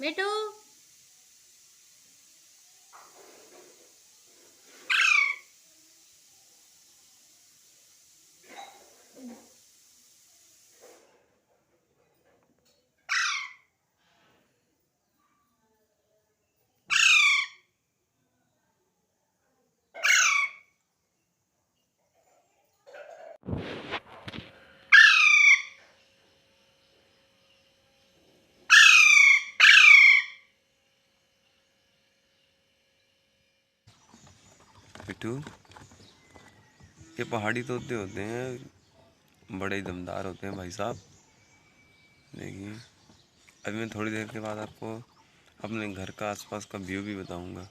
बेटू बिट्टू, ये पहाड़ी तोते होते हैं, बड़े ही दमदार होते हैं भाई साहब। देखिए, अभी मैं थोड़ी देर के बाद आपको अपने घर का आसपास का व्यू भी बताऊंगा।